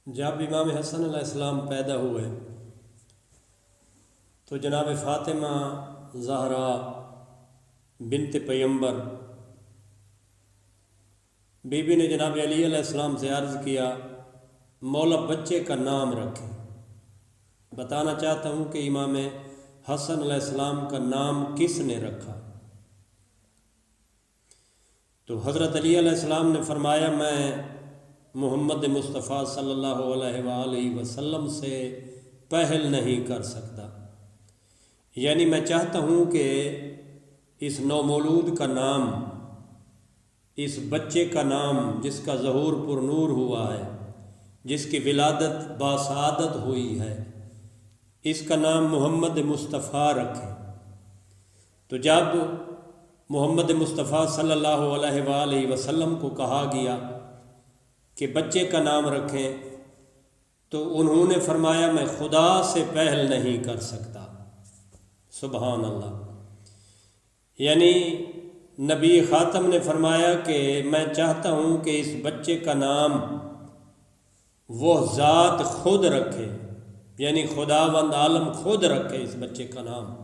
جب امام حسن علیہ السلام پیدا ہوئے تو جناب فاطمہ زہرا بنت پیمبر بی بی نے جناب علی علیہ السلام سے عرض کیا مولا بچے کا نام رکھے۔ بتانا چاہتا ہوں کہ امام حسن علیہ السلام کا نام کس نے رکھا؟ تو حضرت علی علیہ السلام نے فرمایا میں محمد مصطفیٰ صلی اللہ علیہ وآلہ وسلم سے پہل نہیں کر سکتا، یعنی میں چاہتا ہوں کہ اس نومولود کا نام، اس بچے کا نام جس کا ظہور پر نور ہوا ہے، جس کی ولادت باسعادت ہوئی ہے، اس کا نام محمد مصطفیٰ رکھے۔ تو جب محمد مصطفیٰ صلی اللہ علیہ وآلہ وسلم کو کہا گیا کہ بچے کا نام رکھیں تو انہوں نے فرمایا میں خدا سے پہل نہیں کر سکتا۔ سبحان اللہ، یعنی نبی خاتم نے فرمایا کہ میں چاہتا ہوں کہ اس بچے کا نام وہ ذات خود رکھے، یعنی خداوند عالم خود رکھے اس بچے کا نام۔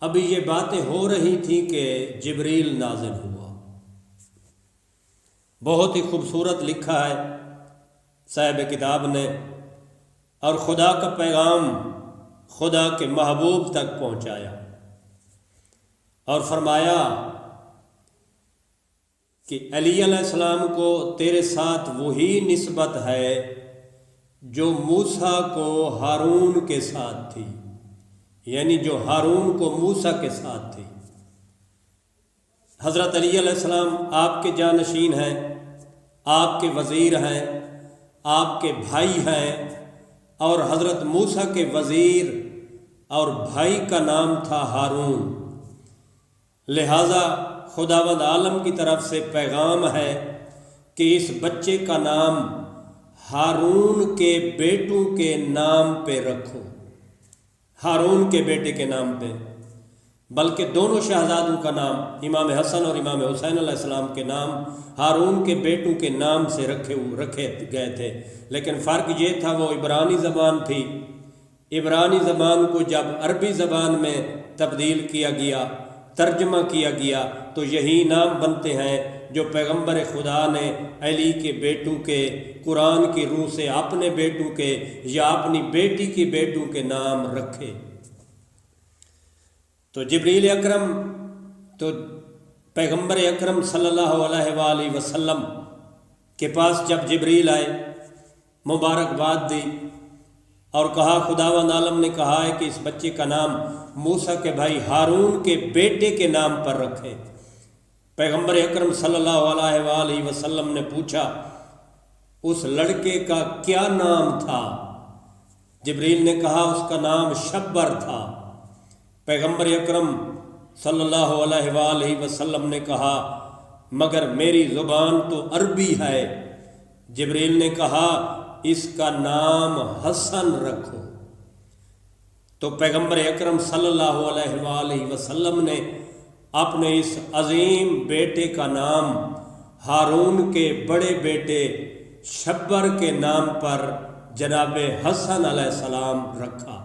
ابھی یہ باتیں ہو رہی تھیں کہ جبریل نازل ہوا۔ بہت ہی خوبصورت لکھا ہے صاحب کتاب نے، اور خدا کا پیغام خدا کے محبوب تک پہنچایا اور فرمایا کہ علی علیہ السلام کو تیرے ساتھ وہی نسبت ہے جو موسیٰ کو ہارون کے ساتھ تھی، یعنی جو ہارون کو موسیٰ کے ساتھ تھی۔ حضرت علی علیہ السلام آپ کے جانشین ہیں، آپ کے وزیر ہیں، آپ کے بھائی ہیں، اور حضرت موسیٰ کے وزیر اور بھائی کا نام تھا ہارون۔ لہٰذا خداوند عالم کی طرف سے پیغام ہے کہ اس بچے کا نام ہارون کے بیٹوں کے نام پہ رکھو، ہارون کے بیٹے کے نام پہ، بلکہ دونوں شہزادوں کا نام امام حسن اور امام حسین علیہ السلام کے نام ہارون کے بیٹوں کے نام سے رکھے گئے تھے، لیکن فرق یہ تھا وہ عبرانی زبان تھی۔ عبرانی زبان کو جب عربی زبان میں تبدیل کیا گیا، ترجمہ کیا گیا، تو یہی نام بنتے ہیں جو پیغمبر خدا نے علی کے بیٹوں کے قرآن کی روح سے اپنے بیٹوں کے یا اپنی بیٹی کے بیٹوں کے نام رکھے۔ تو جبریل اکرم تو پیغمبر اکرم صلی اللہ علیہ وآلہ وسلم کے پاس جب جبریل آئے، مبارکباد دی اور کہا خداوند عالم نے کہا ہے کہ اس بچے کا نام موسیٰ کے بھائی ہارون کے بیٹے کے نام پر رکھے۔ پیغمبر اکرم صلی اللہ علیہ وآلہ وسلم نے پوچھا اس لڑکے کا کیا نام تھا؟ جبریل نے کہا اس کا نام شبر تھا۔ پیغمبر اکرم صلی اللہ علیہ وآلہ وسلم نے کہا مگر میری زبان تو عربی ہے۔ جبریل نے کہا اس کا نام حسن رکھو۔ تو پیغمبر اکرم صلی اللہ علیہ وآلہ وسلم نے اپنے اس عظیم بیٹے کا نام ہارون کے بڑے بیٹے شبر کے نام پر جناب حسن علیہ السلام رکھا۔